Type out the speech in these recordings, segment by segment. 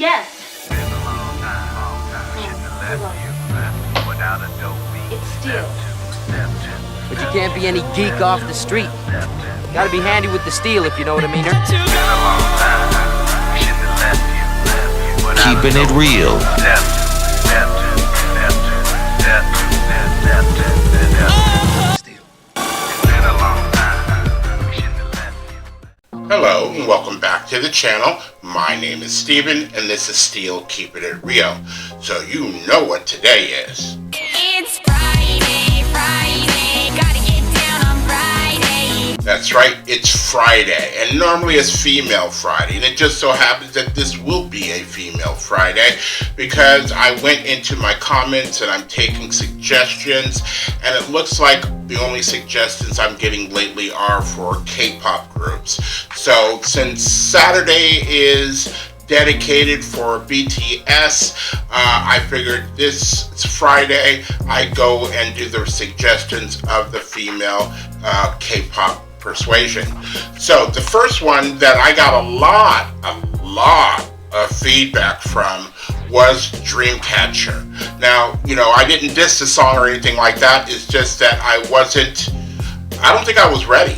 Yes. It's steel. But you can't be any geek off the street. Gotta be handy with the steel, if you know what I mean. Keeping it real. Hello and welcome back to the channel. My name is Steven and this is Steel Keeping It Real. So you know what today is. It's Friday, gotta get down on Friday. That's right, it's Friday, and normally it's Female Friday, and it just so happens that this will be a Female Friday because I went into my comments and I'm taking suggestions, and it looks like the only suggestions I'm getting lately are for K-pop groups. So since Saturday is dedicated for BTS, I figured this Friday I go and do the suggestions of the female K-pop persuasion. So the first one that I got a lot of feedback from was Dreamcatcher. Now, you know, I didn't diss the song or anything like that. It's just that I don't think I was ready.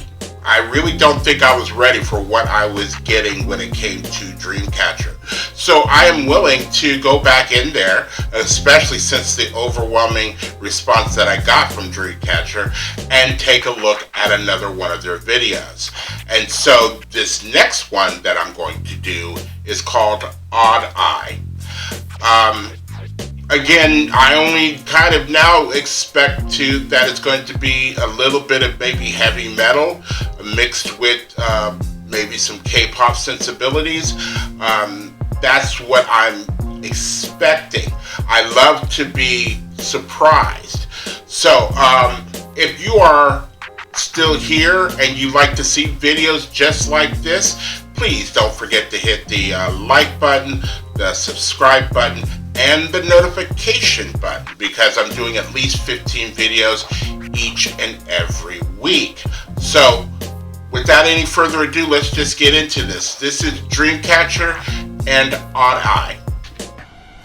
I really don't think I was ready for what I was getting when it came to Dreamcatcher. So I am willing to go back in there, especially since the overwhelming response that I got from Dreamcatcher, and take a look at another one of their videos. And so this next one that I'm going to do is called Odd Eye. Again, I only kind of now expect that it's going to be a little bit of maybe heavy metal mixed with maybe some K-pop sensibilities. That's what I'm expecting. I love to be surprised. So if you are still here and you like to see videos just like this, please don't forget to hit the like button, the subscribe button, and the notification button, because I'm doing at least 15 videos each and every week. So without any further ado, let's just get into this. This is Dreamcatcher and Odd Eye.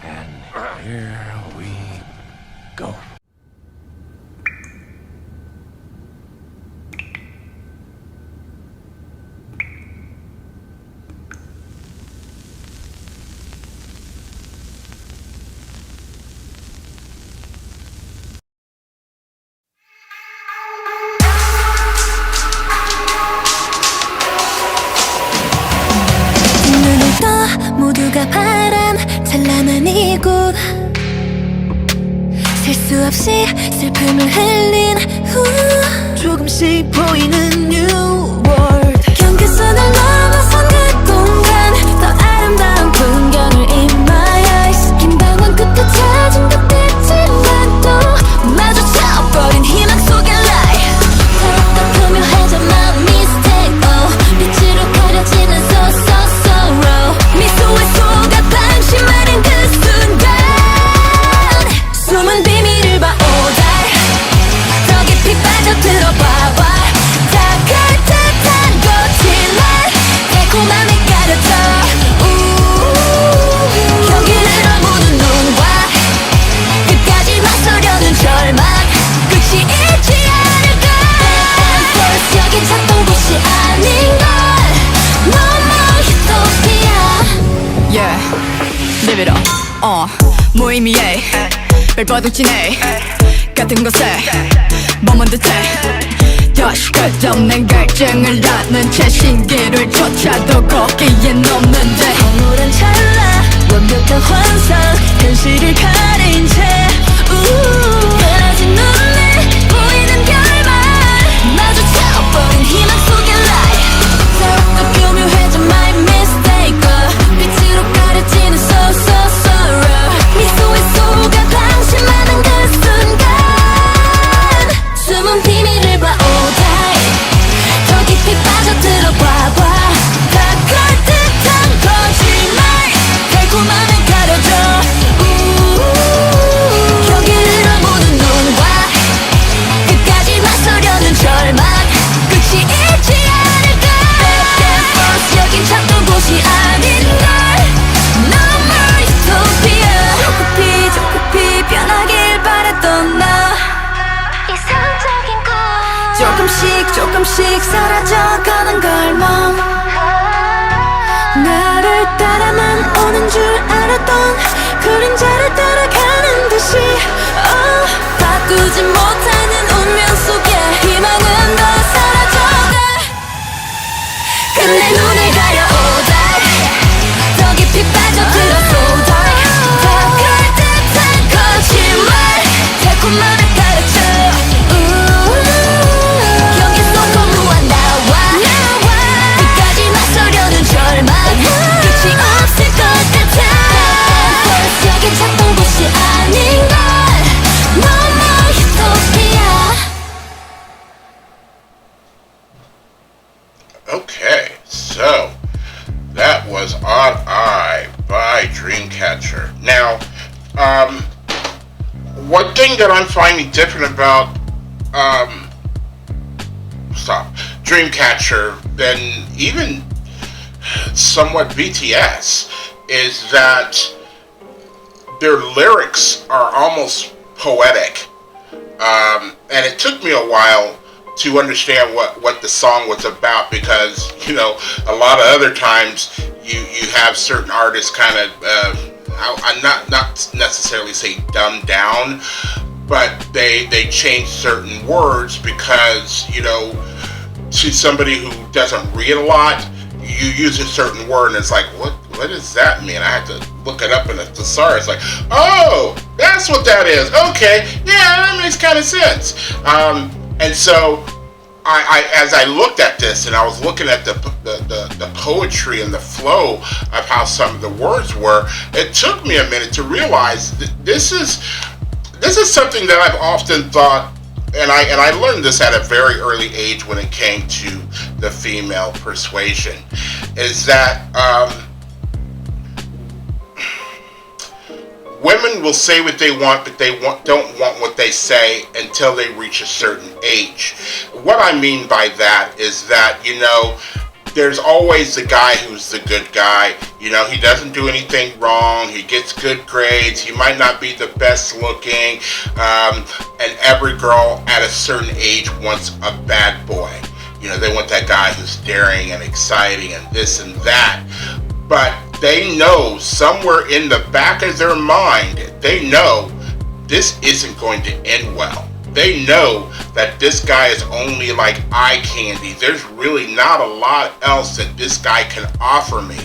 And here we go. 모두가 바람 찬란한 이곳 셀 수 없이 슬픔을 흘린 후 조금씩 보이는 new world 경계선을 넘어선 그 공간 더 아름다운 풍경을 in my eyes 긴 방황 끝에 찾은 듯했지만 또 마주쳐버린 희망 속의 lie 더럽다 교묘하자만 mistake oh 빛으로 가려지는 sorrow 미소의 속아 방심하는 그 순간 숨은 비밀을 봐 all day 더 깊이 빠져들어봐봐 다갈 듯한 거칠한 달콤함이 가려져 경계를 넘어는 눈과 끝까지 맞서려는 절망 끝이 있지 않을까 And first 여긴 찾던 곳이 아닌 걸 너무 utopia Yeah, live it up. 무의미해 발버둥치네 같은 곳에 머문 듯해 다시 끝없는 갈증을 낳는 채 신기를 쫓아도 거기엔 없는데 황홀한 찰나 완벽한 환상 현실을 가린 채 가라진 눈에 보이는 결말 마주쳐버린 희망 속의 lie 더욱더 교묘해져 my mistake 빛으로 가려지는 sorrow 미소의 속아 방심하는 그 순간 숨은 비밀을 봐 all day 더 깊이 빠져들어봐봐 다갈 듯한 거짓말 달콤함에 가려져 나를 따라만 오는 줄 알았던 그림자를 따라가는 듯이 바꾸지 못하는 운명 속에 희망은 더 사라져가 근데 눈을 가려 all day 더 깊이 빠져들어 so dark 더 그럴듯한 거짓말 달콤함에 가르쳐 경계 속 거부한 나와 끝까지 맞서려는 절망 끝이 없을 것 같아 First 여긴 찾던 곳이 아닌 걸 너무 유토피아 Okay, so that was Odd Eye by Dreamcatcher. Now, one thing that I'm finding different about Dreamcatcher than even somewhat BTS is that their lyrics are almost poetic. And it took me a while to understand what the song was about because, you know, a lot of other times you have certain artists kind of, I'm not necessarily say dumbed down, but they change certain words because, you know, to somebody who doesn't read a lot, you use a certain word and it's like, what does that mean? I had to look it up in a thesaurus. It's like, oh, that's what that is. Okay, yeah, that makes kind of sense. And so, as I looked at this and I was looking at the poetry and the flow of how some of the words were, it took me a minute to realize that this is something that I've often thought, and I learned this at a very early age when it came to the female persuasion, is that women will say what they want, but they don't want what they say until they reach a certain age. What I mean by that is that, you know, there's always the guy who's the good guy. You know, he doesn't do anything wrong. He gets good grades. He might not be the best looking. And every girl at a certain age wants a bad boy. You know, they want that guy who's daring and exciting and this and that. But they know somewhere in the back of their mind, they know this isn't going to end well. They know that this guy is only like eye candy. There's really not a lot else that this guy can offer me.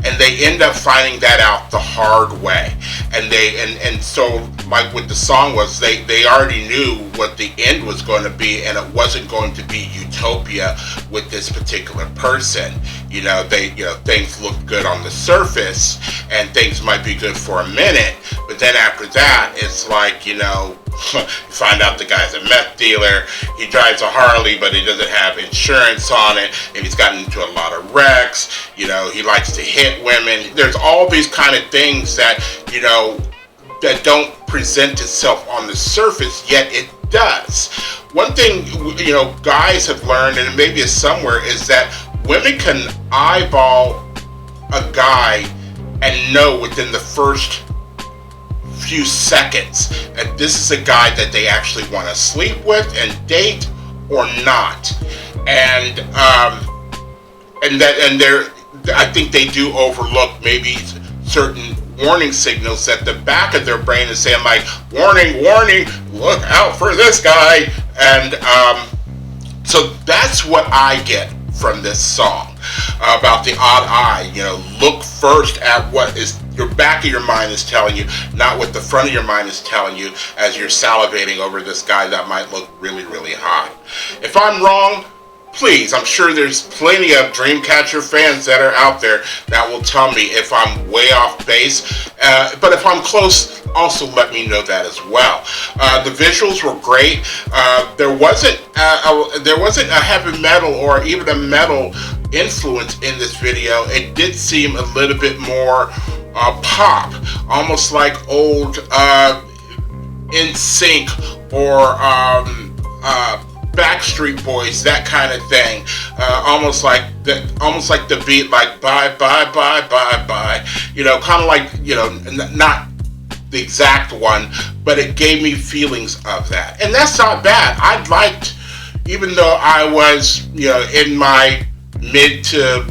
And they end up finding that out the hard way. And so like what the song was, they already knew what the end was going to be, and it wasn't going to be utopia with this particular person. You know, things look good on the surface and things might be good for a minute, but then after that it's like, you know, you find out the guy's a meth dealer, he drives a Harley but he doesn't have insurance on it, and he's gotten into a lot of wrecks, you know, he likes to hit women. There's all these kind of things that, you know, that don't present itself on the surface, yet it does. One thing, you know, guys have learned, and maybe it's somewhere, is that women can eyeball a guy and know within the first few seconds that this is a guy that they actually want to sleep with and date or not. And I think they do overlook maybe certain warning signals that the back of their brain is saying, like, warning, warning, look out for this guy. And so that's what I get from this song about the odd eye. You know, look first at what is your back of your mind is telling you, not what the front of your mind is telling you as you're salivating over this guy that might look really, really hot. If I'm wrong, please, I'm sure there's plenty of Dreamcatcher fans that are out there that will tell me if I'm way off base. But if I'm close, also let me know that as well. The visuals were great. There wasn't a heavy metal or even a metal influence in this video. It did seem a little bit more pop, almost like old NSYNC or Backstreet Boys, that kind of thing. Almost like the beat, like bye bye bye bye bye. You know, kind of like, you know, not the exact one, but it gave me feelings of that, and that's not bad. I liked, even though I was, you know, in my mid to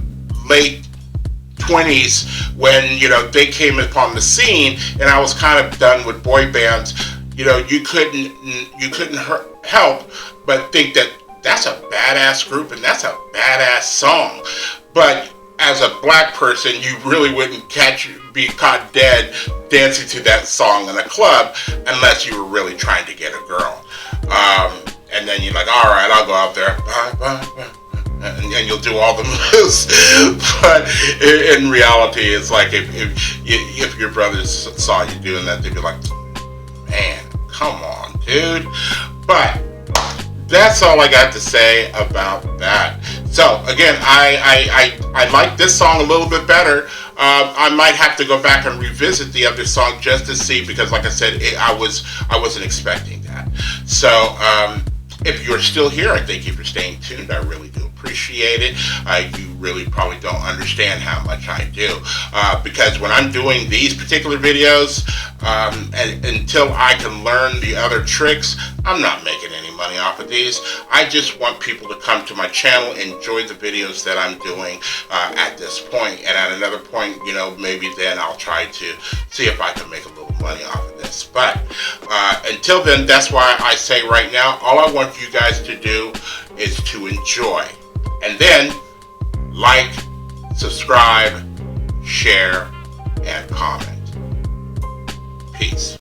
late 20s when, you know, they came upon the scene, and I was kind of done with boy bands. You know, you couldn't help but think that that's a badass group and that's a badass song. But as a black person, you really wouldn't be caught dead dancing to that song in a club unless you were really trying to get a girl. And then you're like, all right, I'll go out there, bye, bye, bye. And you'll do all the moves. But in reality, it's like if your brothers saw you doing that, they'd be like, man, come on, dude. But that's all I got to say about that. So again, I like this song a little bit better. I might have to go back and revisit the other song just to see, because like I said, I wasn't expecting that. So if you're still here, I thank you for staying tuned. I really do appreciate it. You really probably don't understand how much I do, because when I'm doing these particular videos, and until I can learn the other tricks, I'm not making any money off of these. I just want people to come to my channel, enjoy the videos that I'm doing at this point, and at another point, you know, maybe then I'll try to see if I can make a little money off of this. But until then, that's why I say right now, all I want you guys to do is to enjoy, and then like, subscribe, share, and comment. Peace.